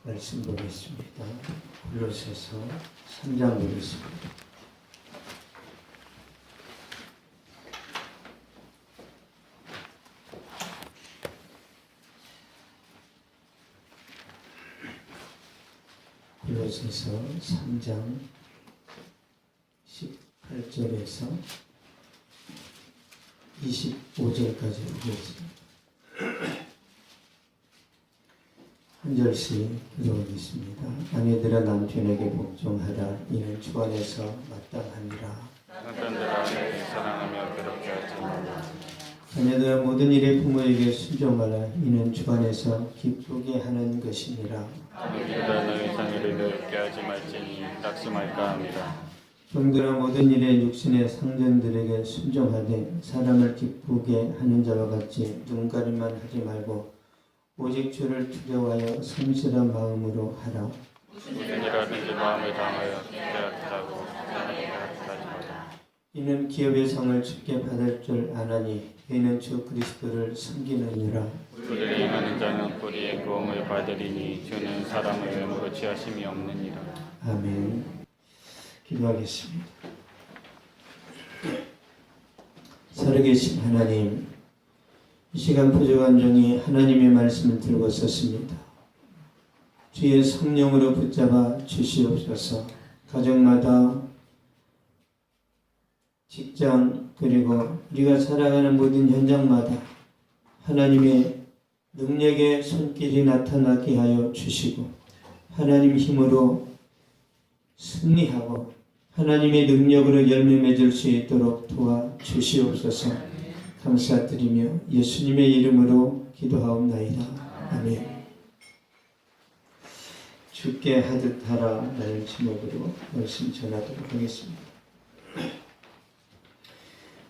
말씀 보겠습니다. 골로새서 3장 보겠습니다. 골로새서 3장 18절에서 25절까지 보겠습니다. 한 절씩 기도하겠습니다. 아내들아 남편에게 복종하라. 이는 주 안에서 마땅하니라. 남편들아 아내를 사랑하며 괴롭게 하지 말라. 자녀들아 모든 일에 부모에게 순종하라. 이는 주 안에서 기쁘게 하는 것이니라. 아내들아 너희 자녀를 괴롭게 하지 말지니 낙심할까 합니다. 종들아 모든 일에 육신의 상전들에게 순종하되 사람을 기쁘게 하는 자와 같이 눈가림만 하지 말고 오직 주를 두려워하여 성실한 마음으로 하라. 무슨 일하든지 마음을 다하여 기대하고 하나님께 하지 말라. 이는 기업의 상을 주께 받을 줄 아나니 이는 주 그리스도를 섬기느니라. 그들이 행하는 자는 뿌리의 고음을 받으리니 주는 사람을 외모로 취하심이 없느니라. 아멘. 기도하겠습니다. 살아계신 하나님, 이 시간 부족한 종이 하나님의 말씀을 들고 섰습니다. 주의 성령으로 붙잡아 주시옵소서. 가정마다, 직장, 그리고 우리가 살아가는 모든 현장마다 하나님의 능력의 손길이 나타나게 하여 주시고 하나님 힘으로 승리하고 하나님의 능력으로 열매 맺을 수 있도록 도와주시옵소서. 감사드리며 예수님의 이름으로 기도하옵나이다. 아멘. 주께 하듯 하라 라는 제목으로 말씀 전하도록 하겠습니다.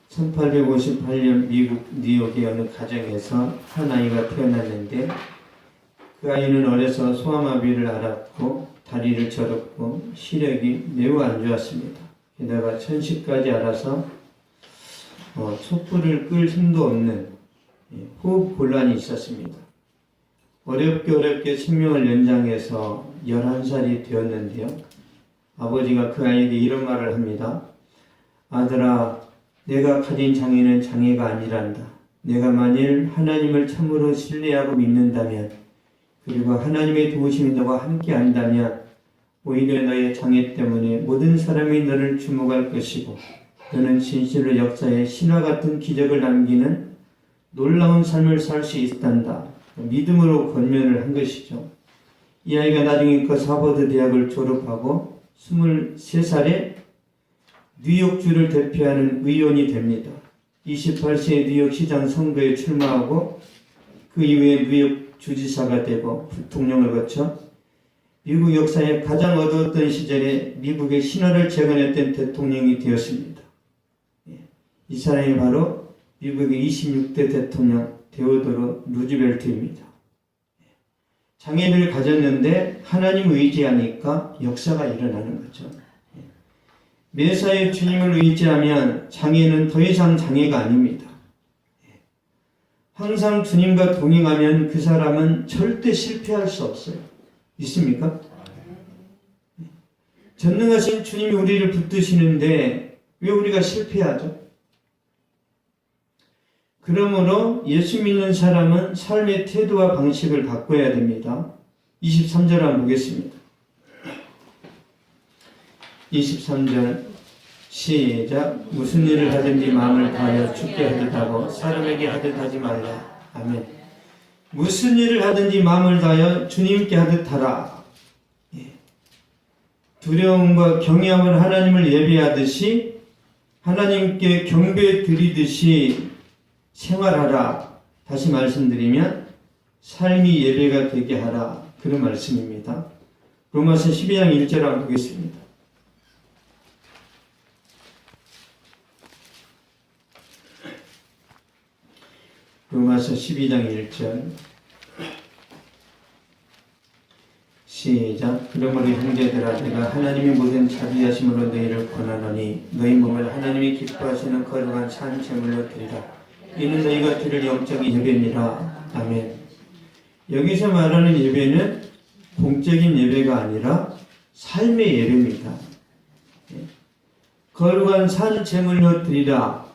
1858년 미국 뉴욕의 어느 가정에서 한 아이가 태어났는데 그 아이는 어려서 소아마비를 앓았고 다리를 저렸고 시력이 매우 안 좋았습니다. 게다가 천식까지 앓아서 촛불을 끌 힘도 없는 호흡 곤란이 있었습니다. 어렵게 생명을 연장해서 11살이 되었는데요. 아버지가 그 아이에게 이런 말을 합니다. 아들아, 내가 가진 장애는 장애가 아니란다. 내가 만일 하나님을 참으로 신뢰하고 믿는다면 그리고 하나님의 도우심이 너와 함께 한다면 오히려 너의 장애 때문에 모든 사람이 너를 주목할 것이고 너는 진실로 역사에 신화 같은 기적을 남기는 놀라운 삶을 살 수 있단다. 믿음으로 권면을 한 것이죠. 이 아이가 나중에 하버드 대학을 졸업하고 23살에 뉴욕주를 대표하는 의원이 됩니다. 28세에 뉴욕시장 선거에 출마하고 그 이후에 뉴욕 주지사가 되고 부통령을 거쳐 미국 역사에 가장 어두웠던 시절에 미국의 신화를 재건했던 대통령이 되었습니다. 이 사람이 바로 미국의 26대 대통령 데오도로 루즈벨트입니다. 장애를 가졌는데 하나님 의지하니까 역사가 일어나는 거죠. 매사에 주님을 의지하면 장애는 더 이상 장애가 아닙니다. 항상 주님과 동행하면 그 사람은 절대 실패할 수 없어요. 믿습니까? 전능하신 주님이 우리를 붙드시는데 왜 우리가 실패하죠? 그러므로 예수 믿는 사람은 삶의 태도와 방식을 바꿔야 됩니다. 23절 한번 보겠습니다. 23절 시작. 무슨 일을 하든지 마음을 다하여 주께 하듯 하고 사람에게 하듯 하지 말라. 아멘. 무슨 일을 하든지 마음을 다하여 주님께 하듯 하라. 두려움과 경외함을 하나님을 예배하듯이 하나님께 경배 드리듯이 생활하라. 다시 말씀드리면 삶이 예배가 되게 하라. 그런 말씀입니다. 로마서 12장 1절 한번 보겠습니다. 로마서 12장 1절 시작. 그러므로 형제들아 내가 하나님의 모든 자비하심으로 너희를 권하노니 너희 몸을 하나님이 기뻐하시는 거룩한 산 제물로 드리라. 이는 너희가 드릴 영적인 예배니라. 아멘. 여기서 말하는 예배는 공적인 예배가 아니라 삶의 예배입니다. 거룩한 산 제물로 드리라.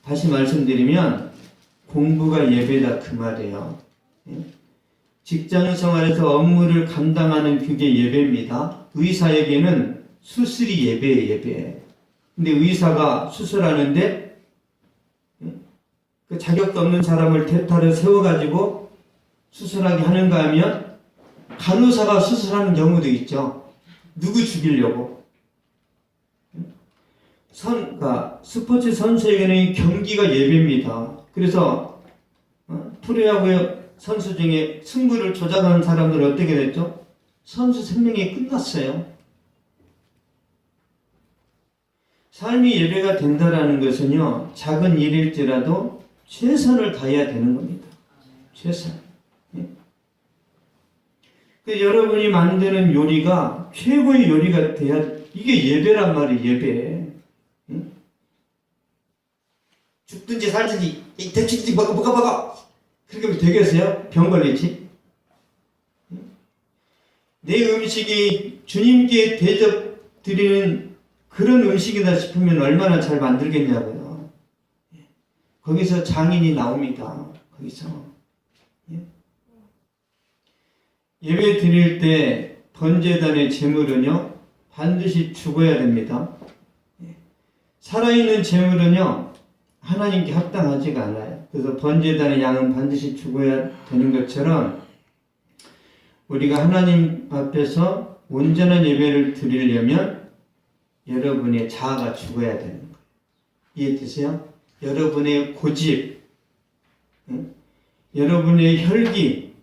다시 말씀드리면 공부가 예배다 그 말이에요. 직장 생활에서 업무를 감당하는 그게 예배입니다. 의사에게는 수술이 예배예요, 예배. 근데 의사가 수술하는데 그 자격도 없는 사람을 대타를 세워가지고 수술하게 하는가 하면 간호사가 수술하는 경우도 있죠. 누구 죽이려고. 스포츠 선수에게는 경기가 예배입니다. 그래서 프로야구 선수 중에 승부를 조작하는 사람들은 어떻게 됐죠? 선수 생명이 끝났어요. 삶이 예배가 된다는 것은요, 작은 일일지라도 최선을 다해야 되는 겁니다. 최선. 여러분이 만드는 요리가 최고의 요리가 돼야, 이게 예배란 말이에요, 예배. 죽든지 살든지 대충 먹어 그렇게 하면 되겠어요? 병 걸리지? 내 음식이 주님께 대접 드리는 그런 음식이다 싶으면 얼마나 잘 만들겠냐고요. 거기서 장인이 나옵니다. 거기서 예배 드릴 때 번제단의 제물은요 반드시 죽어야 됩니다. 살아있는 제물은요 하나님께 합당하지가 않아요. 그래서 번제단의 양은 반드시 죽어야 되는 것처럼 우리가 하나님 앞에서 온전한 예배를 드리려면 여러분의 자아가 죽어야 되는 거예요. 이해되세요? 여러분의 고집, 여러분의 혈기,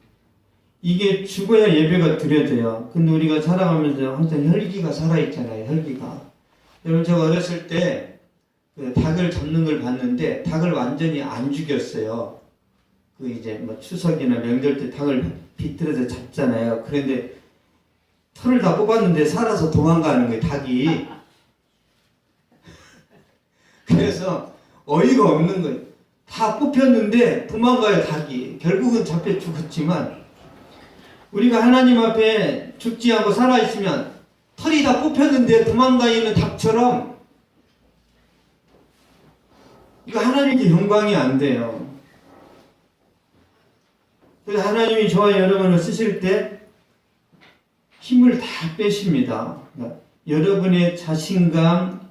이게 죽어야 예배가 드려져요. 근데 우리가 살아가면서 항상 혈기가 살아있잖아요. 혈기가. 여러분, 제가 어렸을 때 그 닭을 잡는 걸 봤는데 닭을 완전히 안 죽였어요. 그 이제 뭐 추석이나 명절 때 닭을 비틀어서 잡잖아요. 그런데 털을 다 뽑았는데 살아서 도망가는 거예요, 닭이. 그래서 어이가 없는 거예요. 다 뽑혔는데 도망가요, 닭이. 결국은 잡혀 죽었지만 우리가 하나님 앞에 죽지 않고 살아있으면 털이 다 뽑혔는데 도망가 있는 닭처럼 이거 하나님께 영광이 안 돼요. 그래서 하나님이 저와 여러분을 쓰실 때 힘을 다 빼십니다. 그러니까 여러분의 자신감,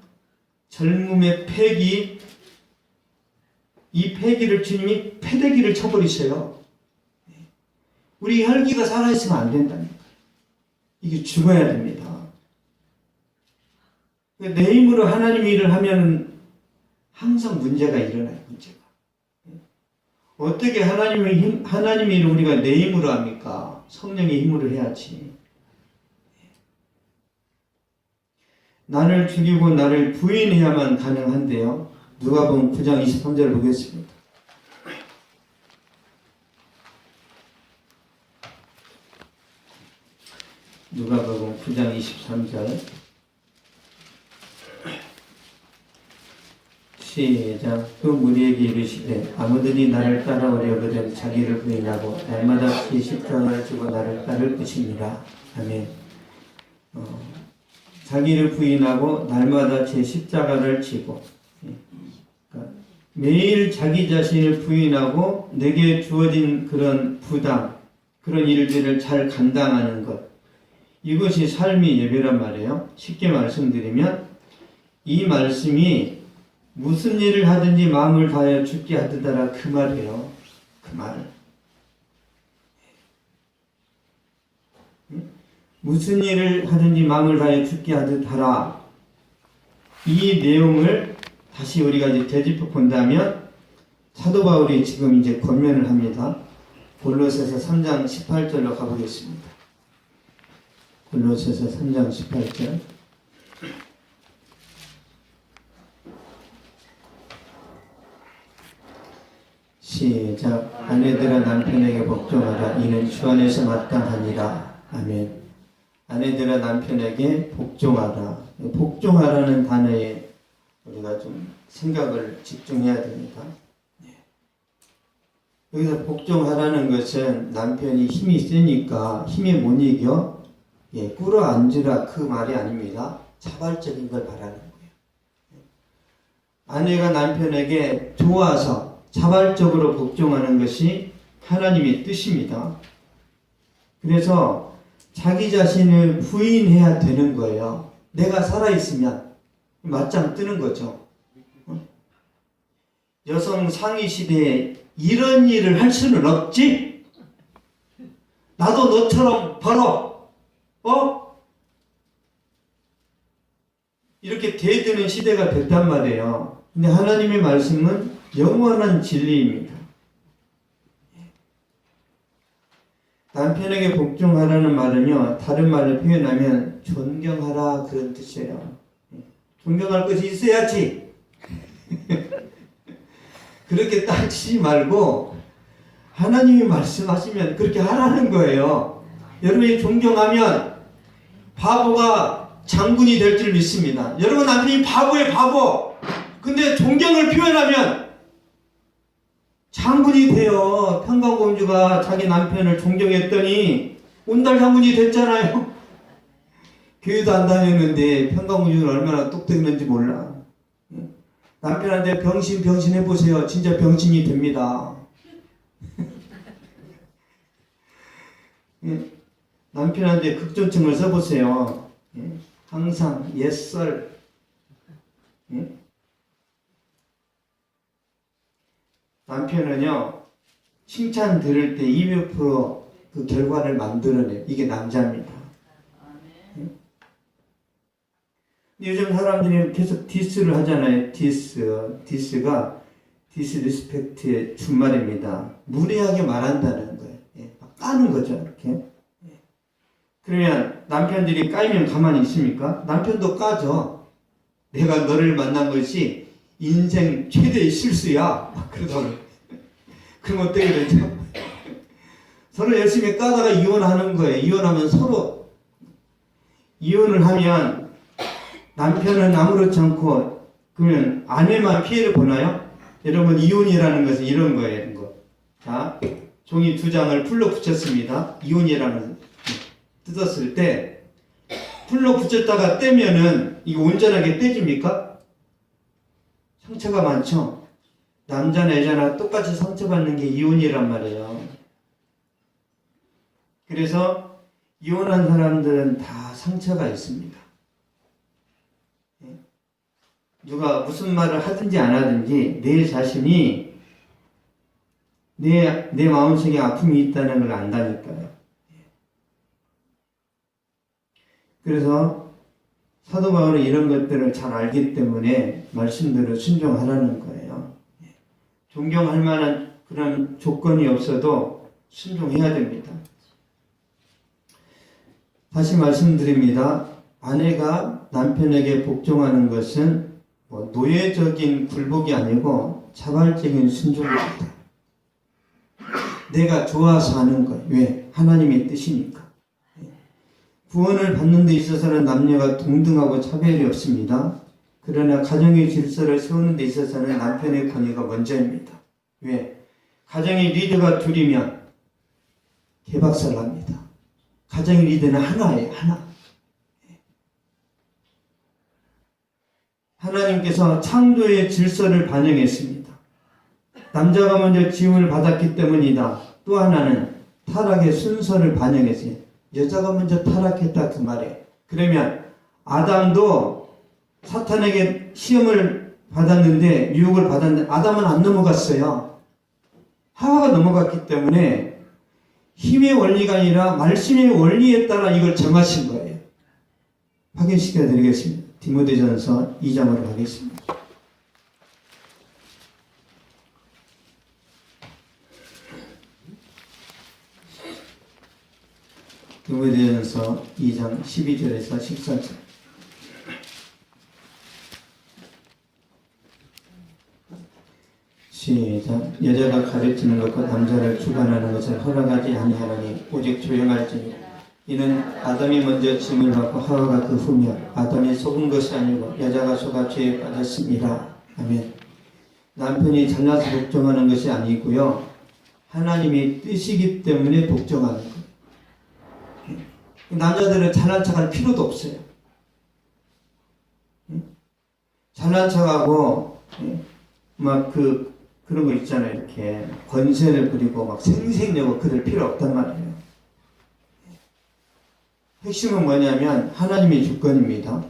젊음의 패기, 이 패기를 주님이 패대기를 쳐버리세요. 우리 혈기가 살아있으면 안 된다니까. 이게 죽어야 됩니다. 내 힘으로 하나님 일을 하면 항상 문제가 일어나요, 문제가. 어떻게 하나님의 일을 우리가 내 힘으로 합니까? 성령의 힘으로 해야지. 나를 죽이고 나를 부인해야만 가능한데요. 누가복음 9장 23절을 보겠습니다. 누가복음 9장 23절 시작. 그 무리에게 이르시되 아무든지 나를 따라오려거든 자기를 부인하고 날마다 그 십자가를 지고 나를 따를 것입니다. 아멘. 자기를 부인하고 날마다 제 십자가를 지고, 그러니까 매일 자기 자신을 부인하고 내게 주어진 그런 부담, 그런 일들을 잘 감당하는 것, 이것이 삶의 예배란 말이에요. 쉽게 말씀드리면 이 말씀이 무슨 일을 하든지 마음을 다하여 죽게 하듯하라, 그 말이에요. 그 말. 무슨 일을 하든지 마음을 다하여 죽게 하듯 하라. 이 내용을 다시 우리가 이제 되짚어 본다면 사도 바울이 지금 이제 권면을 합니다. 골로새서 3장 18절로 가보겠습니다. 골로새서 3장 18절. 시작. 아내들아 남편에게 복종하라. 이는 주 안에서 마땅하니라. 아멘. 아내들아 남편에게 복종하라. 복종하라는 단어에 우리가 좀 생각을 집중해야 됩니다. 여기서 복종하라는 것은 남편이 힘이 세니까 힘이 못 이겨 꿇어 앉으라 그 말이 아닙니다. 자발적인 걸 말하는 거예요. 아내가 남편에게 좋아서 자발적으로 복종하는 것이 하나님의 뜻입니다. 그래서 자기 자신을 부인해야 되는 거예요. 내가 살아있으면 맞짱 뜨는 거죠. 여성 상위 시대에 이런 일을 할 수는 없지? 나도 너처럼 벌어. 이렇게 대드는 시대가 됐단 말이에요. 근데 하나님의 말씀은 영원한 진리입니다. 남편에게 복종하라는 말은요, 다른 말로 표현하면 존경하라 그런 뜻이에요. 존경할 것이 있어야지. 그렇게 따지지 말고 하나님이 말씀하시면 그렇게 하라는 거예요. 여러분이 존경하면 바보가 장군이 될 줄 믿습니다. 여러분 남편이 바보의 바보. 근데 존경을 표현하면 장군이 돼요. 평강공주가 자기 남편을 존경했더니 온달 장군이 됐잖아요. 교회도 안 다녔는데 평강공주는 얼마나 똑똑했는지 몰라. 남편한테 병신 해보세요. 진짜 병신이 됩니다. 남편한테 극존칭을 써보세요. 항상 옛설. 남편은요, 칭찬 들을 때 200%그 결과를 만들어내요. 이게 남자입니다. 요즘 사람들이 계속 디스를 하잖아요. 디스가 디스리스펙트의 준말입니다. 무례하게 말한다는 거예요. 막 까는 거죠. 이렇게. 그러면 남편들이 까이면 가만히 있습니까? 남편도 까죠. 내가 너를 만난 것이 인생 최대의 실수야. 그러더라고요. 그럼 어떻게 되죠? 서로 열심히 까다가 이혼하는 거예요. 이혼하면 서로 이혼을 하면 남편은 아무렇지 않고 그러면 아내만 피해를 보나요? 여러분 이혼이라는 것은 이런 거예요. 이런 거. 자, 종이 2장을 풀로 붙였습니다. 이혼이라는 뜯었을 때 풀로 붙였다가 떼면은 이거 온전하게 떼집니까? 상처가 많죠. 남자나 여자나 똑같이 상처받는 게 이혼이란 말이에요. 그래서 이혼한 사람들은 다 상처가 있습니다. 누가 무슨 말을 하든지 안 하든지 내 자신이 내 마음속에 아픔이 있다는 걸 안다니까요. 그래서 사도 바울은 이런 것들을 잘 알기 때문에 말씀대로 순종하라는 거예요. 존경할 만한 그런 조건이 없어도 순종해야 됩니다. 다시 말씀드립니다. 아내가 남편에게 복종하는 것은 노예적인 굴복이 아니고 자발적인 순종입니다. 내가 좋아서 하는 거예요. 왜? 하나님의 뜻이니까. 구원을 받는 데 있어서는 남녀가 동등하고 차별이 없습니다. 그러나 가정의 질서를 세우는 데 있어서는 남편의 권위가 먼저입니다. 왜? 가정의 리더가 둘이면 개박살 납니다. 가정의 리더는 하나예요. 하나. 하나님께서 창조의 질서를 반영했습니다. 남자가 먼저 지음을 받았기 때문이다. 또 하나는 타락의 순서를 반영했어요. 여자가 먼저 타락했다 그 말이에요. 그러면 아담도 사탄에게 시험을 받았는데 유혹을 받았는데 아담은 안 넘어갔어요. 하와가 넘어갔기 때문에 힘의 원리가 아니라 말씀의 원리에 따라 이걸 정하신 거예요. 확인시켜 드리겠습니다. 디모데전서 2장으로 가겠습니다. 디모데전서 2장 12절에서 14절. 시작. 여자가 가르치는 것과 남자를 주관하는 것을 허락하지 아니하노니 오직 조용할지니 이는 아담이 먼저 짐을 받고 하와가 그 후며 아담이 속은 것이 아니고 여자가 속아 죄에 빠졌습니다. 아멘. 남편이 잘나서 복종하는 것이 아니고요. 하나님의 뜻이기 때문에 복종하는 거예요. 남자들은 잘난 척할 필요도 없어요. 잘난 척하고 막 그런 거 있잖아요. 이렇게 권세를 부리고 막 생색내고 그럴 필요 없단 말이에요. 핵심은 뭐냐면 하나님의 주권입니다.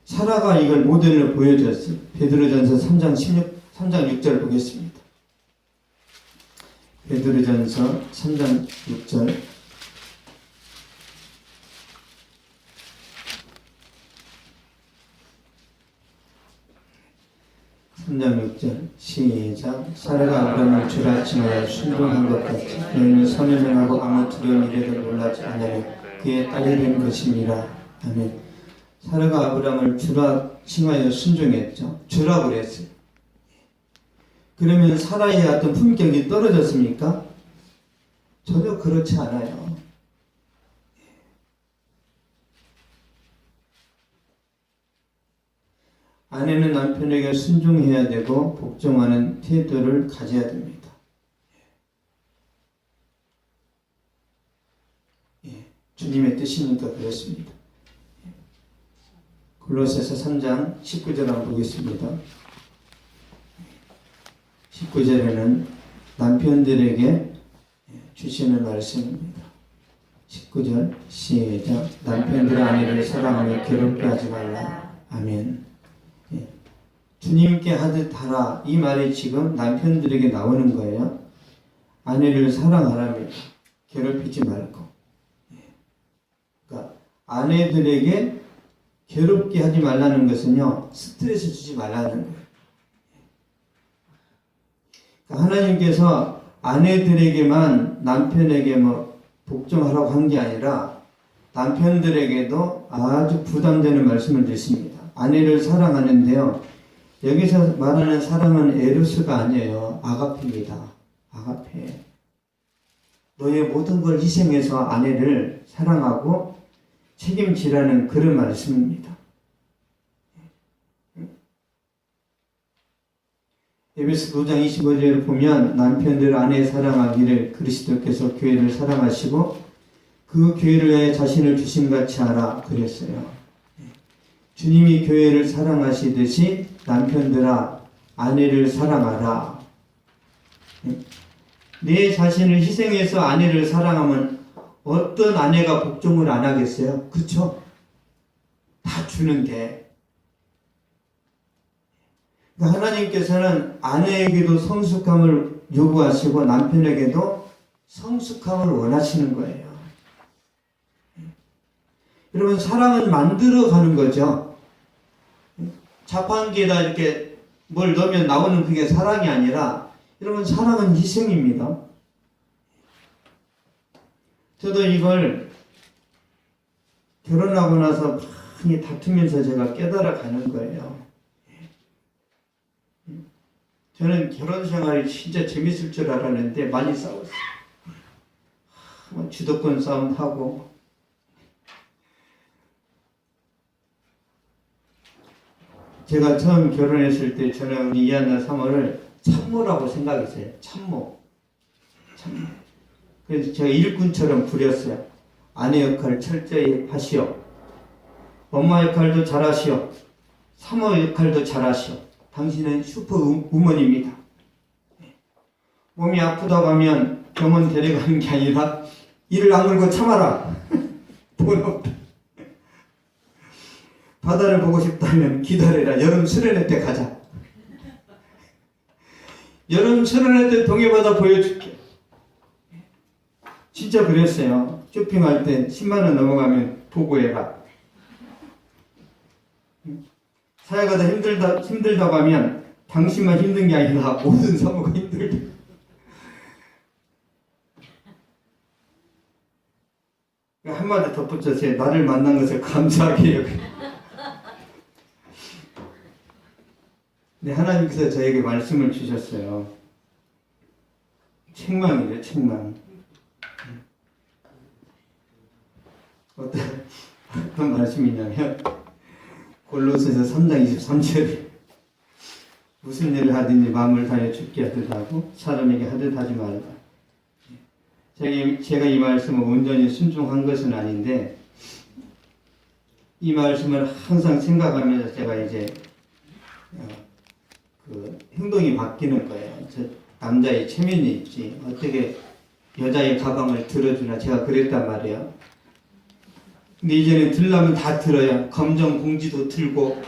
사라가 이걸 모델로 보여줬어요. 베드로전서 3장 6절 보겠습니다. 베드로전서 3장 6절. 3장 6절 시작. 사라가 아브라함을 주라 칭하여 순종한 것 같이 너희는 선을 행하고 아무 두려운 일에도 놀라지 않으려 그의 딸이 된 것이니라. 아멘. 사라가 아브라함을 주라 칭하여 순종했죠. 주라고 그랬어요. 그러면 사라의 어떤 품격이 떨어졌습니까? 전혀 그렇지 않아요. 아내는 남편에게 순종해야 되고 복종하는 태도를 가져야 됩니다. 주님의 뜻이니까 그렇습니다. 골로새서 3장 19절 한번 보겠습니다. 19절에는 남편들에게 주시는 말씀입니다. 19절 시작. 남편들 아내를 사랑하며 괴롭게 하지 말라. 아멘. 주님께 하듯 하라. 이 말이 지금 남편들에게 나오는 거예요. 아내를 사랑하라며 괴롭히지 말고. 그러니까 아내들에게 괴롭게 하지 말라는 것은요, 스트레스 주지 말라는 거예요. 그러니까 하나님께서 아내들에게만 남편에게 복종하라고 한 게 아니라 남편들에게도 아주 부담되는 말씀을 드립니다. 아내를 사랑하는데요, 여기서 말하는 사랑은 에로스가 아니에요. 아가페입니다. 아가페. 너의 모든 걸 희생해서 아내를 사랑하고 책임지라는 그런 말씀입니다. 에베소 5장 25절을 보면 남편들 아내 사랑하기를 그리스도께서 교회를 사랑하시고 그 교회를 위해 자신을 주심같이 하라 그랬어요. 주님이 교회를 사랑하시듯이 남편들아 아내를 사랑하라. 내 자신을 희생해서 아내를 사랑하면 어떤 아내가 복종을 안 하겠어요? 그쵸? 다 주는데. 그러니까 하나님께서는 아내에게도 성숙함을 요구하시고 남편에게도 성숙함을 원하시는 거예요. 여러분, 사랑은 만들어가는 거죠. 자판기에다 이렇게 뭘 넣으면 나오는 그게 사랑이 아니라, 여러분, 사랑은 희생입니다. 저도 이걸 결혼하고 나서 많이 다투면서 제가 깨달아 가는 거예요. 저는 결혼 생활이 진짜 재밌을 줄 알았는데 많이 싸웠어요. 주도권 싸움하고, 제가 처음 결혼했을 때 저는 우리 이한나 사모를 참모라고 생각했어요. 참모. 그래서 제가 일꾼처럼 부렸어요. 아내 역할을 철저히 하시오. 엄마 역할도 잘하시오. 사모 역할도 잘하시오. 당신은 슈퍼우먼입니다. 몸이 아프다고 하면 병원 데려가는 게 아니라 이를 악물고 참아라. 돈 없다. 바다를 보고 싶다면 기다려라. 여름 수련회 때 가자. 여름 수련회 때 동해바다 보여줄게. 진짜 그랬어요. 쇼핑할 때 10만 원 넘어가면 보고해라. 사회가 힘들다고 하면 당신만 힘든 게 아니라 모든 사모가 힘들다. 한마디 덧붙여서 나를 만난 것을 감사하게 여겨. 네, 하나님께서 저에게 말씀을 주셨어요. 책망이래요, 책망. 어떤 말씀이냐면 골로새서 3장 23절에 무슨 일을 하든지 마음을 다해 죽게 하듯 하고 사람에게 하듯 하지 말라. 제가 이 말씀을 온전히 순종한 것은 아닌데 이 말씀을 항상 생각하면서 제가 이제 그 행동이 바뀌는 거예요. 저 남자의 체면이 있지 어떻게 여자의 가방을 들어주나 제가 그랬단 말이에요. 근데 이제는 들려면 다 들어요. 검정 봉지도 들고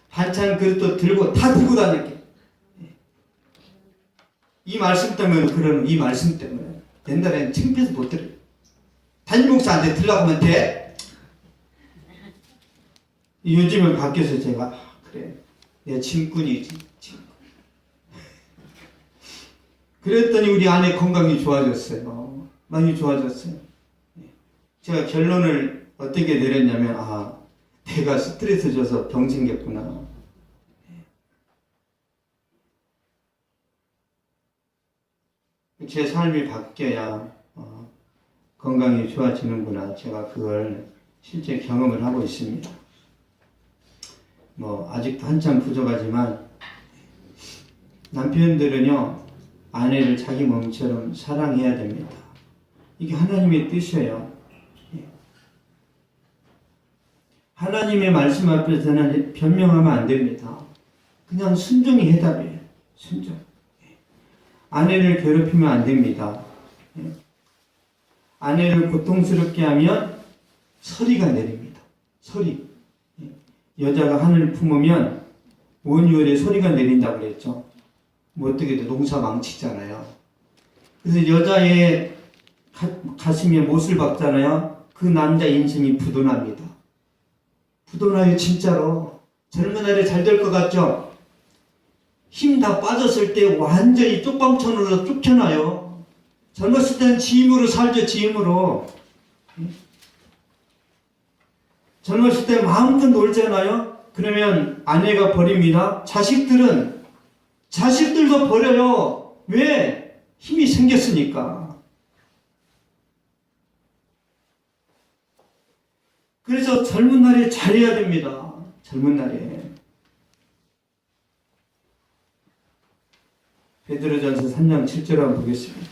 반찬 그릇도 들고 다 들고 다닐게. 이 말씀 때문에 그러는 이 말씀 때문에 옛날에는 창피해서 못 들어요. 담임 목사한테 들라고 하면 돼? 요즘은 바뀌어서 제가 그래 내 친구이지 친구. 그랬더니 우리 아내 건강이 좋아졌어요. 많이 좋아졌어요. 제가 결론을 어떻게 내렸냐면 내가 스트레스 줘서 병 생겼구나. 제 삶이 바뀌어야 건강이 좋아지는구나. 제가 그걸 실제 경험을 하고 있습니다. 아직도 한참 부족하지만 남편들은요 아내를 자기 몸처럼 사랑해야 됩니다. 이게 하나님의 뜻이에요. 하나님의 말씀 앞에서는 변명하면 안 됩니다. 그냥 순종이 해답이에요. 순종. 아내를 괴롭히면 안 됩니다. 아내를 고통스럽게 하면 서리가 내립니다. 서리. 여자가 하늘을 품으면 온유월에 소리가 내린다고 그랬죠. 어떻게 농사 망치잖아요. 그래서 여자의 가슴에 못을 박잖아요. 그 남자 인생이 부도납니다. 부도나요 진짜로. 젊은 날에 잘 될 것 같죠? 힘 다 빠졌을 때 완전히 쪽방촌으로 쫓겨나요. 젊었을 때는 지임으로 살죠. 지임으로. 젊었을 때 마음껏 놀잖아요. 그러면 아내가 버립니다. 자식들도 버려요. 왜? 힘이 생겼으니까. 그래서 젊은 날에 잘해야 됩니다. 젊은 날에. 베드로전서 3장 7절 한번 보겠습니다.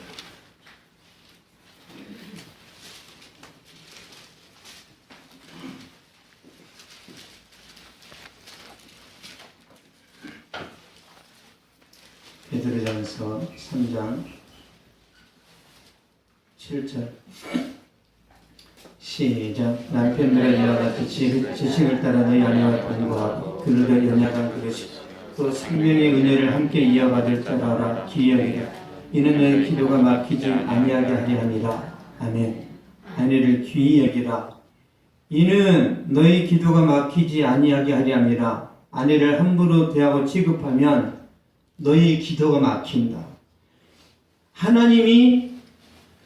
베드로전서 3장 7절 시작. 남편들아 이와 같이 지식을 따라 너희 아내와 동거하고 그들과 연약한 그릇이 또 생명의 은혜를 함께 이어받을 따라라 기여하리라. 이는 너희 기도가 막히지 아니하게 하려 함이라. 아멘. 아내를 귀히 여기라. 이는 너희 기도가 막히지 아니하게 하려 함이라. 아내를 함부로 대하고 취급하면 너희 기도가 막힌다. 하나님이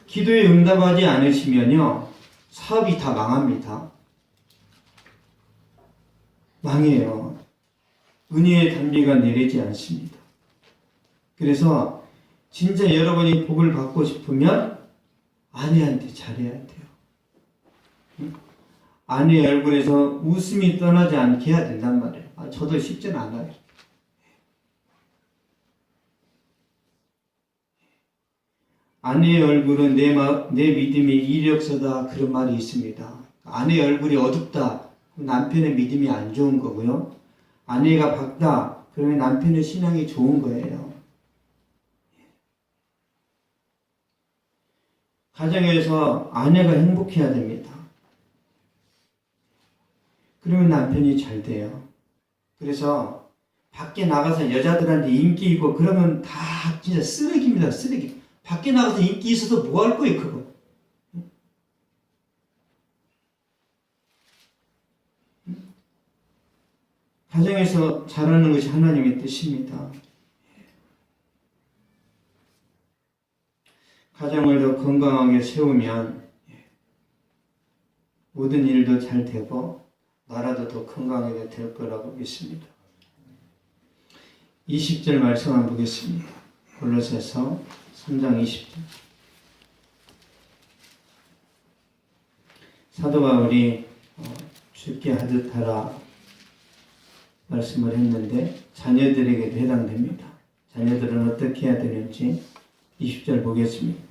기도에 응답하지 않으시면요 사업이 다 망합니다. 망해요. 은혜의 단비가 내리지 않습니다. 그래서 진짜 여러분이 복을 받고 싶으면 아내한테 잘해야 돼요. 아내의 얼굴에서 웃음이 떠나지 않게 해야 된단 말이에요. 저도 쉽지는 않아요. 아내의 얼굴은 내 믿음의 이력서다 그런 말이 있습니다. 아내의 얼굴이 어둡다 남편의 믿음이 안 좋은 거고요. 아내가 밝다 그러면 남편의 신앙이 좋은 거예요. 가정에서 아내가 행복해야 됩니다. 그러면 남편이 잘 돼요. 그래서 밖에 나가서 여자들한테 인기 있고 그러면 다 진짜 쓰레기입니다. 쓰레기. 밖에 나가서 인기 있어서 뭐 할 거예요, 그거? 가정에서 잘하는 것이 하나님의 뜻입니다. 가정을 더 건강하게 세우면 모든 일도 잘 되고 나라도 더 건강하게 될 거라고 믿습니다. 20절 말씀 한번 보겠습니다. 골로새서 3장 20절. 사도 바울이 죽게 하듯 하라 말씀을 했는데 자녀들에게도 해당됩니다. 자녀들은 어떻게 해야 되는지 20절 보겠습니다.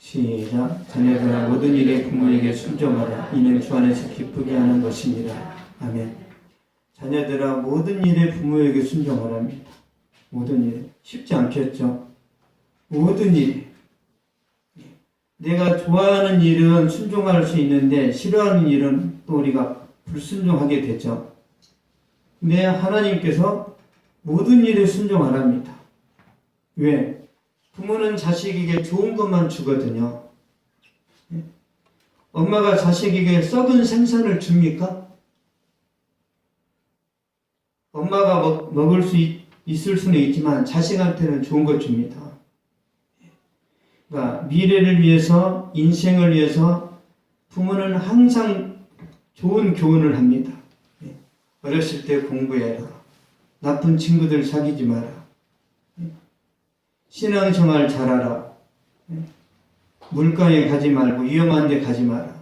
시작. 자녀들아 모든 일에 부모에게 순종하라. 이는 주 안에서 기쁘게 하는 것이니라. 아멘. 자녀들아 모든 일에 부모에게 순종하랍니다. 모든 일. 쉽지 않겠죠? 모든 일. 내가 좋아하는 일은 순종할 수 있는데 싫어하는 일은 또 우리가 불순종하게 되죠. 근데 하나님께서 모든 일에 순종하랍니다. 왜? 부모는 자식에게 좋은 것만 주거든요. 엄마가 자식에게 썩은 생선을 줍니까? 엄마가 먹을 수 있을 수는 있지만 자식한테는 좋은 것 줍니다. 그러니까 미래를 위해서, 인생을 위해서 부모는 항상 좋은 교훈을 합니다. 어렸을 때 공부해라. 나쁜 친구들 사귀지 마라. 신앙생활 잘하라. 물가에 가지 말고 위험한 데 가지 마라.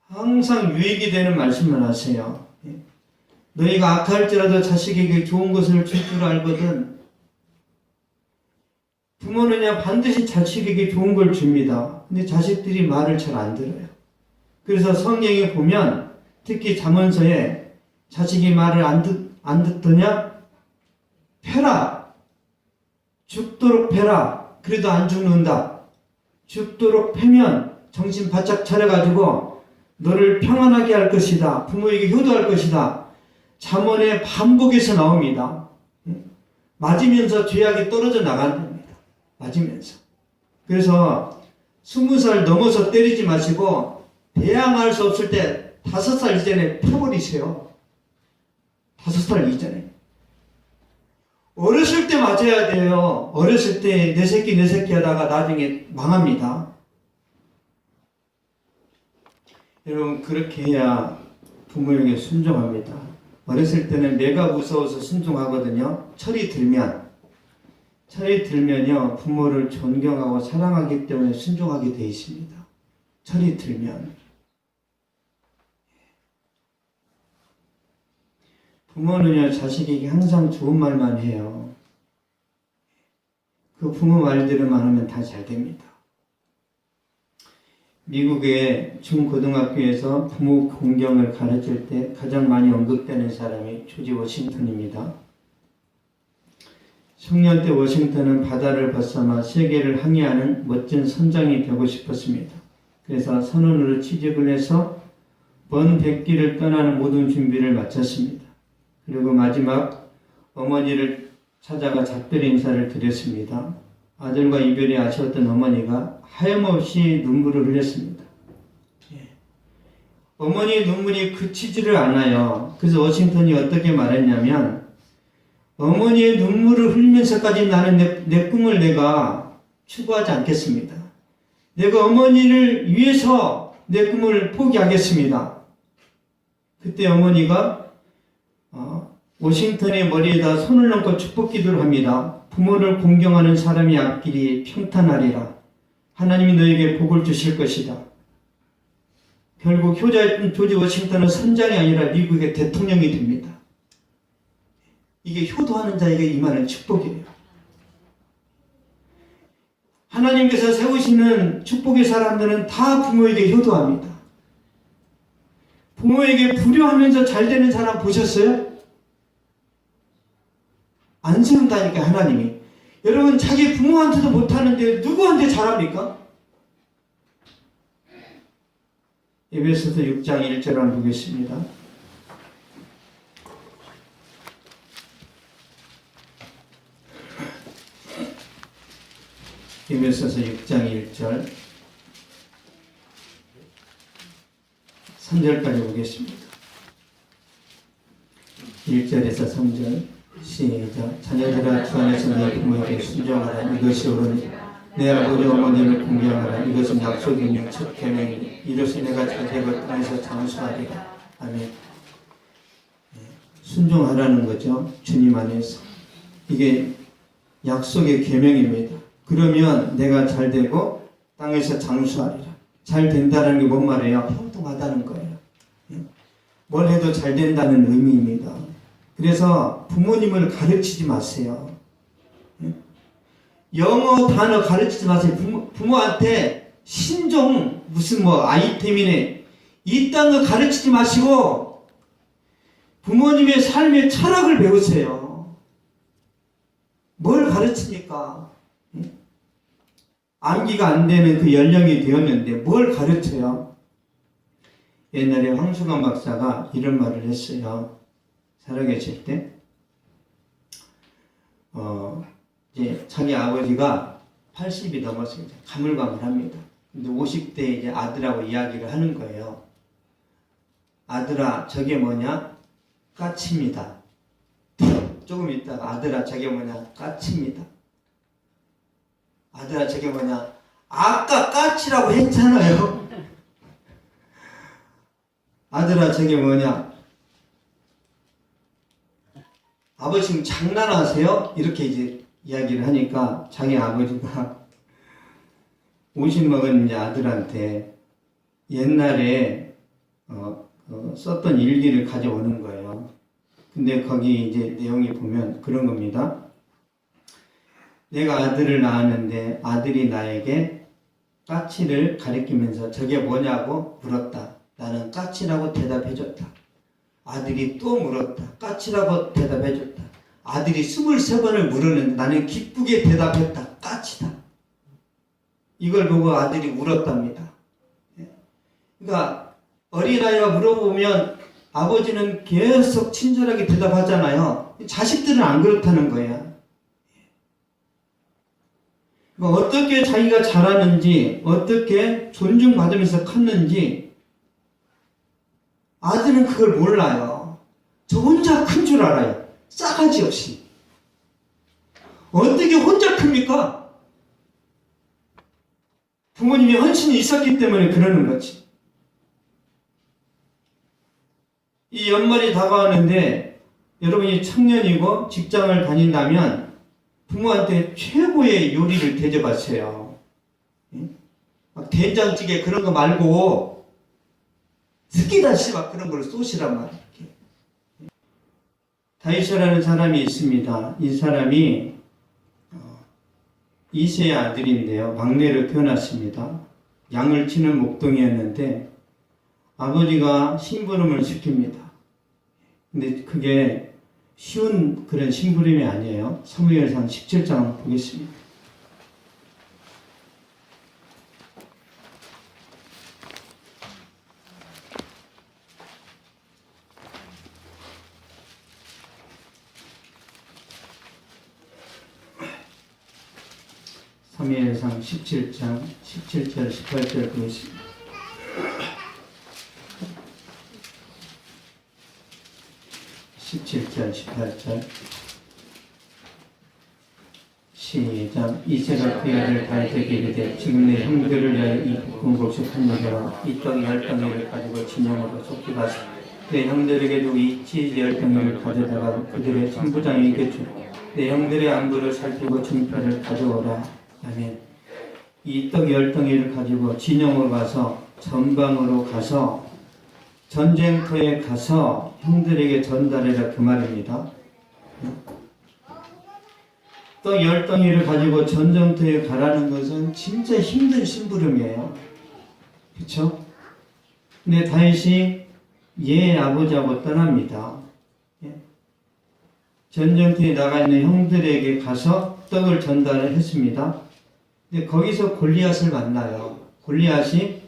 항상 유익이 되는 말씀만 하세요. 너희가 악할지라도 자식에게 좋은 것을 줄 줄 알거든. 부모는요 반드시 자식에게 좋은 걸 줍니다. 근데 자식들이 말을 잘 안 들어요. 그래서 성경에 보면 특히 잠언서에 자식이 말을 안 듣더냐? 패라. 죽도록 패라. 그래도 안 죽는다. 죽도록 패면 정신 바짝 차려가지고 너를 평안하게 할 것이다. 부모에게 효도할 것이다. 잠언의 반복에서 나옵니다. 맞으면서 죄악이 떨어져 나간답니다. 맞으면서. 그래서 20살 넘어서 때리지 마시고 대항할 수 없을 때 5살 이전에 패버리세요. 5살 이전에. 어렸을 때 맞아야 돼요. 어렸을 때 내 새끼 하다가 나중에 망합니다. 여러분 그렇게 해야 부모에게 순종합니다. 어렸을 때는 내가 무서워서 순종하거든요. 철이 들면요 부모를 존경하고 사랑하기 때문에 순종하게 되어 있습니다. 철이 들면. 부모는요 자식에게 항상 좋은 말만 해요. 그 부모 말대로만 하면 다 잘 됩니다. 미국의 중고등학교에서 부모 공경을 가르칠 때 가장 많이 언급되는 사람이 조지 워싱턴입니다. 청년 때 워싱턴은 바다를 벗어나 세계를 항해하는 멋진 선장이 되고 싶었습니다. 그래서 선원으로 취직을 해서 먼 백길을 떠나는 모든 준비를 마쳤습니다. 그리고 마지막 어머니를 찾아가 작별 인사를 드렸습니다. 아들과 이별이 아쉬웠던 어머니가 하염없이 눈물을 흘렸습니다. 어머니의 눈물이 그치지를 않아요. 그래서 워싱턴이 어떻게 말했냐면 어머니의 눈물을 흘리면서까지 나는 내 꿈을 내가 추구하지 않겠습니다. 내가 어머니를 위해서 내 꿈을 포기하겠습니다. 그때 어머니가 워싱턴의 머리에다 손을 얹고 축복 기도를 합니다. 부모를 공경하는 사람의 앞길이 평탄하리라. 하나님이 너에게 복을 주실 것이다. 결국 효자였던 조지 워싱턴은 선장이 아니라 미국의 대통령이 됩니다. 이게 효도하는 자에게 임하는 축복이에요. 하나님께서 세우시는 축복의 사람들은 다 부모에게 효도합니다. 부모에게 불효하면서 잘 되는 사람 보셨어요? 안 세운다니까 하나님이. 여러분 자기 부모한테도 못하는데 누구한테 잘합니까? 에베소서 6장 1절 한번 보겠습니다. 에베소서 6장 1절 3절까지 보겠습니다. 1절에서 3절 시작. 자녀들아 주 안에서 내 부모에게 순종하라. 이것이 옳으니 내 아버지 어머니를 공경하라. 이것은 약속이며 첫 계명이니 이로써 내가 자식을 땅에서 장수하리라. 아멘. 순종하라는 거죠. 주님 안에서. 이게 약속의 계명입니다. 그러면 내가 잘 되고 땅에서 장수하리라. 잘 된다는 게 뭔 말이에요? 평등하다는 거예요. 뭘 해도 잘 된다는 의미입니다. 그래서 부모님을 가르치지 마세요. 영어 단어 가르치지 마세요. 부모한테 신종 무슨 뭐 아이템이네 이딴 거 가르치지 마시고 부모님의 삶의 철학을 배우세요. 뭘 가르칩니까? 암기가 안 되는 그 연령이 되었는데 뭘 가르쳐요? 옛날에 황수관 박사가 이런 말을 했어요. 살아계실 때 이제 자기 아버지가 80이 넘었어요. 가물가물합니다. 근데 50대 이제 아들하고 이야기를 하는 거예요. 아들아, 저게 뭐냐? 까치입니다. 조금 있다가 아들아, 저게 뭐냐? 까치입니다. 아들아, 저게 뭐냐? 아까 까치라고 했잖아요. 아들아, 저게 뭐냐? 아버지 지금 장난하세요? 이렇게 이제 이야기를 하니까 자기 아버지가 50 먹은 이제 아들한테 옛날에 썼던 일기를 가져오는 거예요. 근데 거기 이제 내용이 보면 그런 겁니다. 내가 아들을 낳았는데 아들이 나에게 까치를 가리키면서 저게 뭐냐고 물었다. 나는 까치라고 대답해줬다. 아들이 또 물었다. 까치라고 대답해줬다. 아들이 23번을 물었는데 나는 기쁘게 대답했다. 까치다. 이걸 보고 아들이 울었답니다. 그러니까 어린아이가 물어보면 아버지는 계속 친절하게 대답하잖아요. 자식들은 안 그렇다는 거예요. 그러니까 어떻게 자기가 잘하는지, 어떻게 존중받으면서 컸는지 아들은 그걸 몰라요. 저 혼자 큰 줄 알아요. 싸가지 없이. 어떻게 혼자 큽니까? 부모님이 헌신이 있었기 때문에 그러는 거지. 이 연말이 다가오는데 여러분이 청년이고 직장을 다닌다면 부모한테 최고의 요리를 대접하세요. 막 된장찌개 그런 거 말고 스키다시 막 그런 걸 쏘시란 말이에요. 다윗이라는 사람이 있습니다. 이 사람이 이새의 아들인데요. 막내로 태어났습니다. 양을 치는 목동이었는데 아버지가 심부름을 시킵니다. 근데 그게 쉬운 그런 심부름이 아니에요. 사무엘상 17장 보겠습니다. 사무엘상 17장 17절 18절 보겠습니다. (17절) (18절) 시작. 이새가 그 아들 다윗에게 이르되 지금 내 형들을 위하여 이 볶은 곡식 한 무게와 이 떡 10덩이를 가지고 진영으로 속히 가서 내 형들에게도 이 치즈 10덩이를 가져다가 그들의 천부장에게 주고 내 형들의 안부를 살피고 증표를 가져오라. 아멘. 이 떡 10덩이를 가지고 진영으로 가서 전방으로 가서 전쟁터에 가서 형들에게 전달해라 그 말입니다. 떡 10덩이를 가지고 전쟁터에 가라는 것은 진짜 힘든 심부름이에요. 그렇죠? 근데 다윗이 얘 아버지하고 떠납니다. 전쟁터에 나가 있는 형들에게 가서 떡을 전달을 했습니다. 근데 거기서 골리앗을 만나요. 골리앗이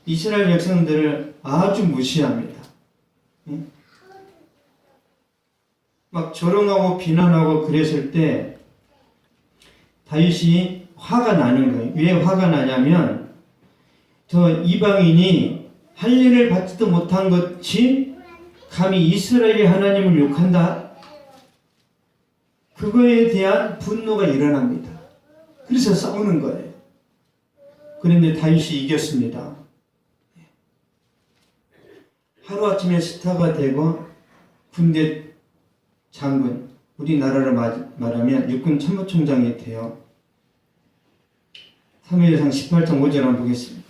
이스라엘 백성들을 아주 무시합니다. 막 조롱하고 비난하고 그랬을 때 다윗이 화가 나는 거예요. 왜 화가 나냐면 저 이방인이 할 일을 받지도 못한 것이 감히 이스라엘의 하나님을 욕한다. 그거에 대한 분노가 일어납니다. 그래서 싸우는 거예요. 그런데 다윗이 이겼습니다. 하루아침에 스타가 되고 군대 장군, 우리나라로 말하면 육군 참모총장이 돼요. 사무엘상 18장 5절 한번 보겠습니다.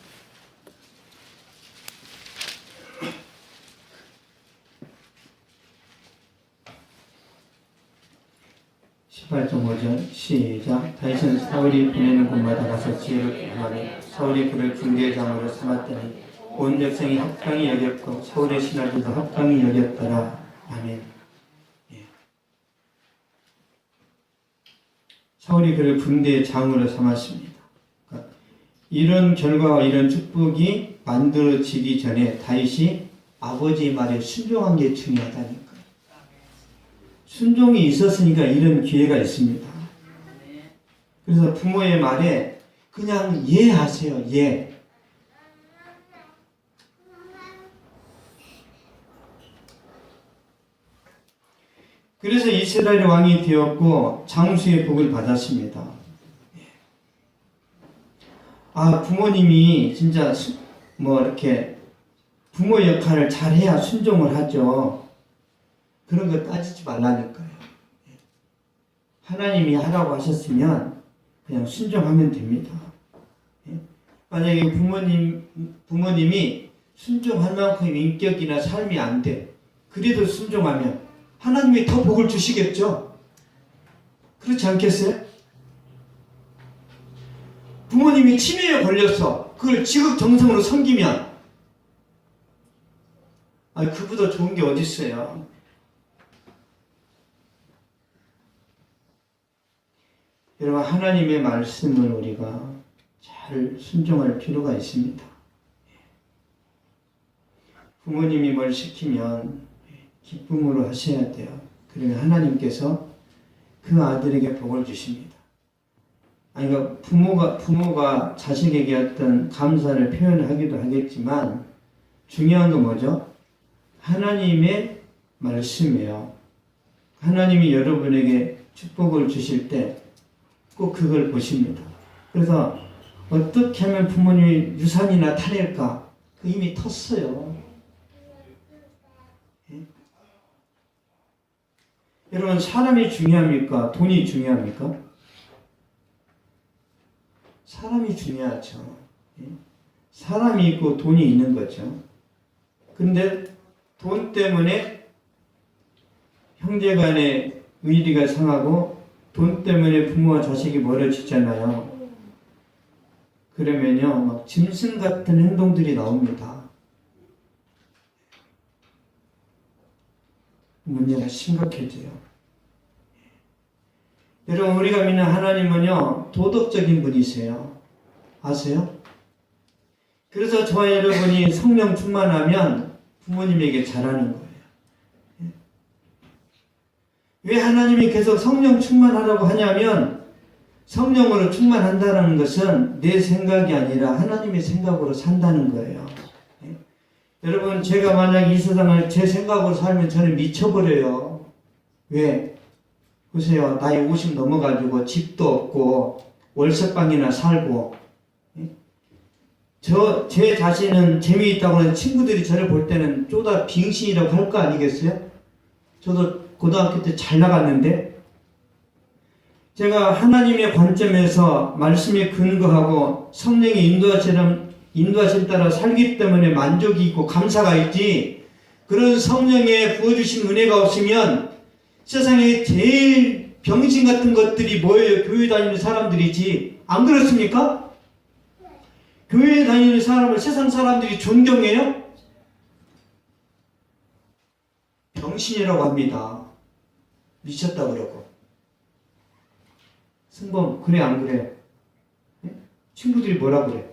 18장 18장 5절 시작. 다윗은 사울이 보내는 곳마다 가서 지혜롭게 행하며 사울이 그를 군대장으로 삼았더니 온 백성이 합당히 여겼고 사울의 신하들도 합당히 여겼더라. 아멘. 예. 사울이 그를 군대의 장으로 삼았습니다. 그러니까 이런 결과와 이런 축복이 만들어지기 전에 다윗이 아버지 말에 순종한 게 중요하다니까요. 순종이 있었으니까 이런 기회가 있습니다. 그래서 부모의 말에 그냥 예 하세요. 예. 그래서 이스라엘의 왕이 되었고 장수의 복을 받았습니다. 아, 부모님이 진짜 이렇게 부모 역할을 잘해야 순종을 하죠. 그런 거 따지지 말라니까요. 하나님이 하라고 하셨으면 그냥 순종하면 됩니다. 만약에 부모님이 순종할 만큼 인격이나 삶이 안 돼. 그래도 순종하면 하나님이 더 복을 주시겠죠? 그렇지 않겠어요? 부모님이 치매에 걸렸어. 그걸 지극정성으로 섬기면 그보다 좋은 게 어디 있어요? 여러분, 하나님의 말씀을 우리가 잘 순종할 필요가 있습니다. 부모님이 뭘 시키면 기쁨으로 하셔야 돼요. 그러면 하나님께서 그 아들에게 복을 주십니다. 그러니까 부모가 자식에게 어떤 감사를 표현하기도 하겠지만 중요한 건 뭐죠? 하나님의 말씀이에요. 하나님이 여러분에게 축복을 주실 때 꼭 그걸 보십니다. 그래서 어떻게 하면 부모님이 유산이나 타낼까? 그 이미 텄어요. 여러분, 사람이 중요합니까? 돈이 중요합니까? 사람이 중요하죠. 사람이 있고 돈이 있는 거죠. 근데 돈 때문에 형제간의 의리가 상하고 돈 때문에 부모와 자식이 멀어지잖아요. 그러면요, 막 짐승 같은 행동들이 나옵니다. 문제가 심각해져요. 여러분, 우리가 믿는 하나님은요, 도덕적인 분이세요. 아세요? 그래서 저와 여러분이 성령 충만하면 부모님에게 잘하는 거예요. 왜 하나님이 계속 성령 충만하라고 하냐면, 성령으로 충만한다는 것은 내 생각이 아니라 하나님의 생각으로 산다는 거예요. 여러분, 제가 만약 이 세상을 제 생각으로 살면 저는 미쳐버려요. 왜? 보세요. 나이 50 넘어가지고 집도 없고 월세방이나 살고, 제 자신은 재미있다고 하는 친구들이 저를 볼 때는 쪼다 빙신이라고 할 거 아니겠어요? 저도 고등학교 때 잘 나갔는데, 제가 하나님의 관점에서 말씀에 근거하고 성령의 인도하심 따라 살기 때문에 만족이 있고 감사가 있지, 그런 성령에 부어주신 은혜가 없으면 세상에 제일 병신 같은 것들이 뭐예요? 교회 다니는 사람들이지. 안 그렇습니까? 교회 다니는 사람을 세상 사람들이 존경해요? 병신이라고 합니다. 미쳤다 그러고. 승범, 그래 안 그래? 친구들이 뭐라 그래?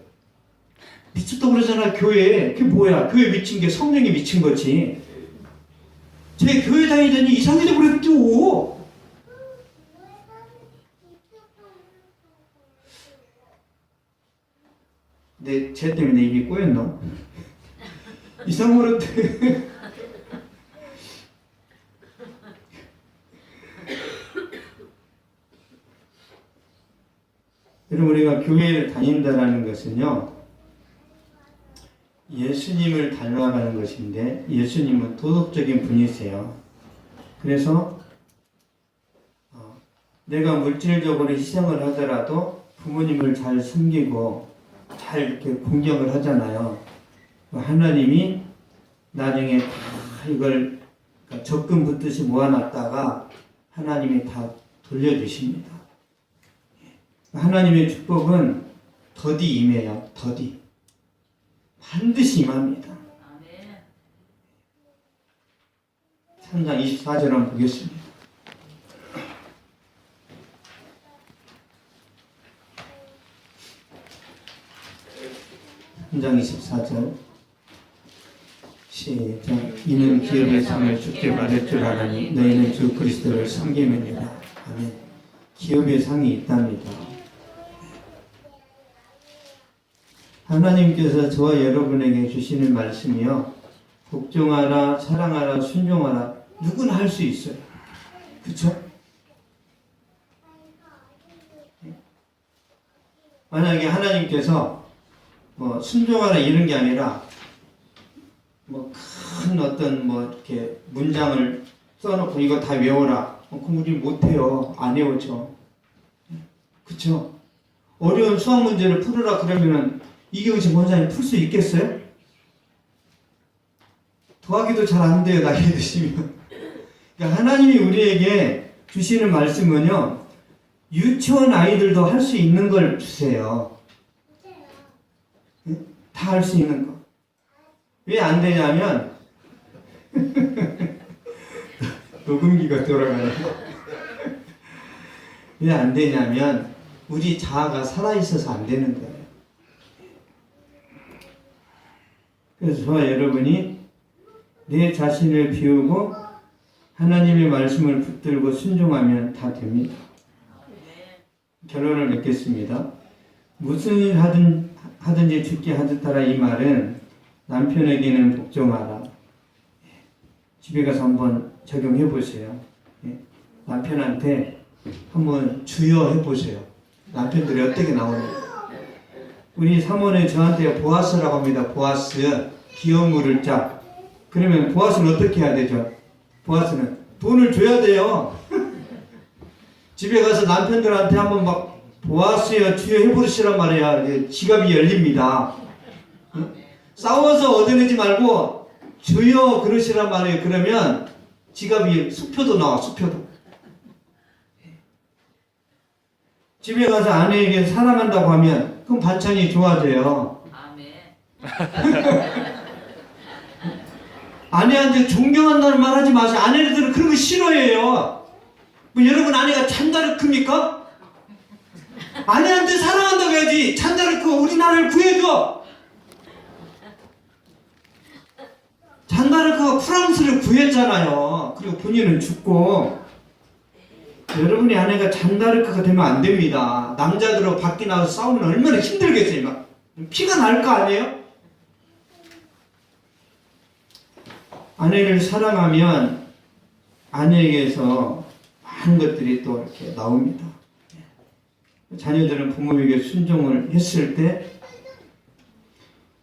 미쳤다 그러잖아. 교회에. 그게 뭐야? 교회 미친 게 성령이 미친 거지. 제 교회 다니더니 이상해져 버렸죠. 근데 쟤 때문에 내 입이 꼬였나? 이상으로 여러분, 우리가 교회를 다닌다는 것은요, 예수님을 닮아가는 것인데, 예수님은 도덕적인 분이세요. 그래서 내가 물질적으로 희생을 하더라도 부모님을 잘 섬기고 잘 이렇게 공경을 하잖아요. 하나님이 나중에 다 이걸 적금 붙듯이 모아놨다가 하나님이 다 돌려주십니다. 하나님의 축복은 더디 임해요. 더디. 반드시 임합니다. 3장 24절 한번 보겠습니다. 3장 24절 시작. 이는 기업의 상을 주께 받을 줄 아나니 너희는 주 그리스도를 섬기느니라. 아멘. 기업의 상이 있답니다. 하나님께서 저와 여러분에게 주시는 말씀이요, 복종하라, 사랑하라, 순종하라. 누구나 할 수 있어요. 그렇죠? 만약에 하나님께서 뭐 순종하라 이런 게 아니라 뭐 큰 어떤 뭐 이렇게 문장을 써놓고 이거 다 외워라. 그럼 우리 못해요. 안 외우죠. 그쵸? 어려운 수학 문제를 풀으라 그러면은 이경식 원장님 풀 수 있겠어요? 더하기도 잘 안 돼요. 나이 드시면. 그러니까 하나님이 우리에게 주시는 말씀은요, 유치원 아이들도 할 수 있는 걸 주세요. 다 할 수 있는 거. 왜 안 되냐면 녹음기가 돌아가요. 왜 안 되냐면 우리 자아가 살아있어서 안 되는 거예요. 그래서 저와 여러분이 내 자신을 비우고 하나님의 말씀을 붙들고 순종하면 다 됩니다. 결론을 맺겠습니다. 무슨 일 하든지 주께 하듯하라 이 말은 남편에게는 복종하라. 집에 가서 한번 적용해 보세요. 남편한테 한번 주여 해보세요. 남편들이 어떻게 나오는지. 우리 사모는 저한테 보아스라고 합니다. 보아스. 기업 물을 자. 그러면 보아스는 어떻게 해야 되죠? 보아스는 돈을 줘야 돼요. 집에 가서 남편들한테 한번 막 보아스여 주여 해보시란 말이야. 지갑이 열립니다. 싸워서 얻어내지 말고 주여 그러시란 말이에요. 그러면 지갑이 수표도 나와. 수표도. 집에 가서 아내에게 사랑한다고 하면 그럼 반찬이 좋아져요. 아내한테 존경한다는 말 하지 마세요. 아내들은 그런 거 싫어해요. 뭐 여러분 아내가 잔다르크입니까? 아내한테 사랑한다고 해야지. 잔다르크 우리나라를 구해줘. 잔다르크가 프랑스를 구했잖아요. 그리고 본인은 죽고. 여러분이 아내가 잔다르크가 되면 안 됩니다. 남자들하고 밖에 나가서 싸우면 얼마나 힘들겠어요. 막 피가 날 거 아니에요? 아내를 사랑하면 아내에게서 많은 것들이 또 이렇게 나옵니다. 자녀들은 부모에게 순종을 했을 때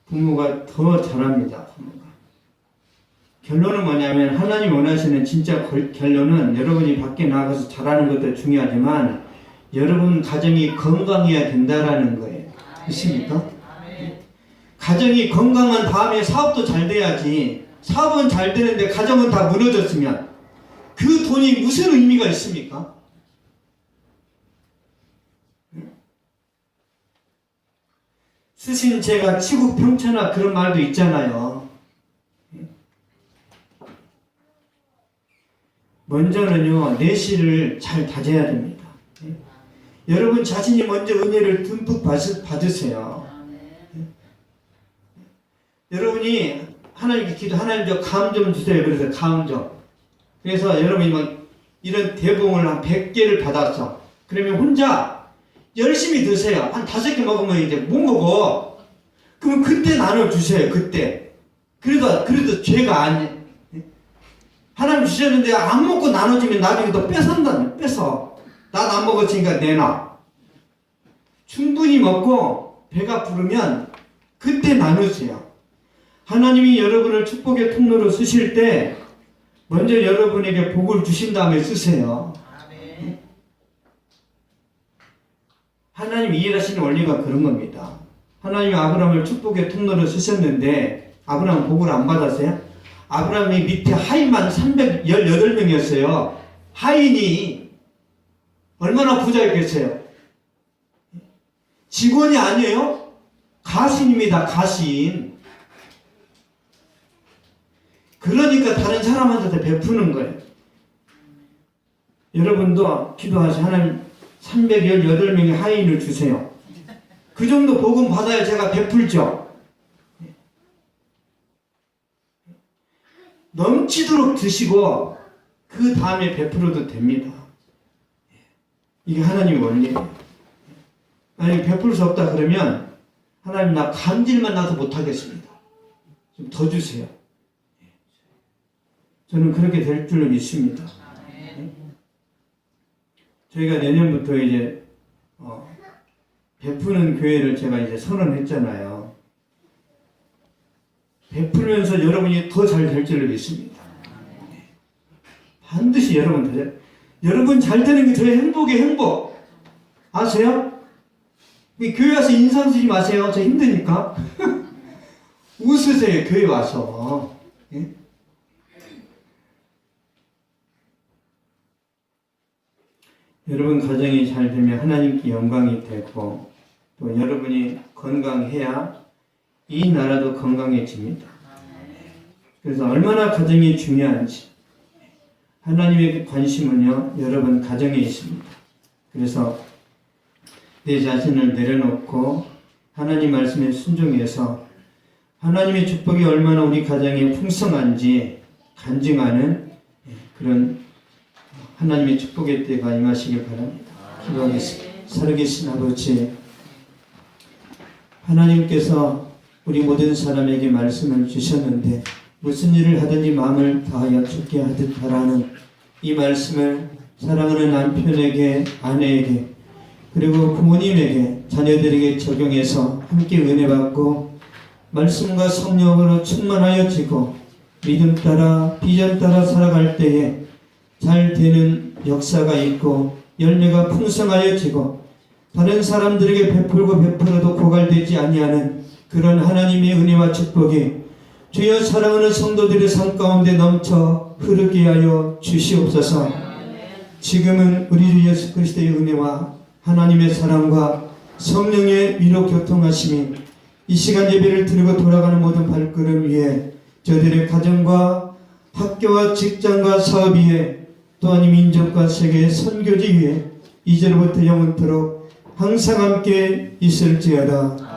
부모가 더 잘합니다. 부모가. 결론은 뭐냐면 하나님 원하시는 진짜 결론은 여러분이 밖에 나가서 잘하는 것도 중요하지만 여러분 가정이 건강해야 된다라는 거예요. 있습니까? 가정이 건강한 다음에 사업도 잘 돼야지. 사업은 잘 되는데 가정은 다 무너졌으면 그 돈이 무슨 의미가 있습니까? 쓰신 죄가 치국평천하 그런 말도 있잖아요. 먼저는요, 내실을 잘 다져야 됩니다. 여러분 자신이 먼저 은혜를 듬뿍 받으세요. 여러분이 하나님께 기도, 하나님 저 감 좀 주세요. 그래서 감 좀. 그래서 여러분이 막 이런 대봉을 한 100개를 받았어. 그러면 혼자 열심히 드세요. 한 5개 먹으면 이제 못 먹어. 그럼 그때 나눠주세요. 그때. 그래도 죄가 아니에요. 하나님 주셨는데 안 먹고 나눠주면 나중에 또 뺏어온다는 뺏어. 난 안 먹었으니까 내놔. 충분히 먹고 배가 부르면 그때 나누세요. 하나님이 여러분을 축복의 통로로 쓰실 때 먼저 여러분에게 복을 주신 다음에 쓰세요. 하나님이 일하시는 원리가 그런 겁니다. 하나님이 아브라함을 축복의 통로로 쓰셨는데 아브라함은 복을 안 받았어요? 아브라함이 밑에 하인만 318명이었어요. 하인이 얼마나 부자였겠어요? 직원이 아니에요? 가신입니다. 가신. 그러니까 다른 사람한테 베푸는 거예요. 여러분도 기도하시 하나님 318명의 하인을 주세요. 그 정도 복음 받아야 제가 베풀죠. 넘치도록 드시고 그 다음에 베풀어도 됩니다. 이게 하나님의 원리예요. 아니 베풀 수 없다 그러면 하나님 나 간질만 나도 못하겠습니다. 좀 더 주세요. 저는 그렇게 될 줄로 믿습니다. 저희가 내년부터 이제 베푸는 교회를 제가 이제 선언했잖아요. 베풀면서 여러분이 더 잘 될 줄로 믿습니다. 반드시 여러분 더 잘. 여러분 잘 되는 게 저의 행복의 행복. 아세요? 교회 와서 인상 쓰지 마세요. 저 힘드니까. 웃으세요. 교회 와서. 예? 여러분 가정이 잘 되면 하나님께 영광이 되고 또 여러분이 건강해야 이 나라도 건강해집니다. 그래서 얼마나 가정이 중요한지 하나님의 관심은요 여러분 가정에 있습니다. 그래서 내 자신을 내려놓고 하나님 말씀에 순종해서 하나님의 축복이 얼마나 우리 가정에 풍성한지 간증하는 그런 하나님의 축복의 때가 임하시길 바랍니다. 기도하겠습니다. 살아계신 아버지, 하나님께서 우리 모든 사람에게 말씀을 주셨는데 무슨 일을 하든지 마음을 다하여 주게 하듯 하라는 이 말씀을 사랑하는 남편에게, 아내에게, 그리고 부모님에게, 자녀들에게 적용해서 함께 은혜 받고 말씀과 성령으로 충만하여지고 믿음 따라 비전 따라 살아갈 때에 잘 되는 역사가 있고 열매가 풍성하여지고 다른 사람들에게 베풀고 베풀어도 고갈되지 아니하는 그런 하나님의 은혜와 축복이 주여 사랑하는 성도들의 삶 가운데 넘쳐 흐르게 하여 주시옵소서. 지금은 우리 주 예수 그리스도의 은혜와 하나님의 사랑과 성령의 위로 교통하심이 이 시간 예배를 드리고 돌아가는 모든 발걸음 위에 저들의 가정과 학교와 직장과 사업 위에 또한 이 민족과 세계의 선교지 위에 이제로부터 영원토록 항상 함께 있을지어다.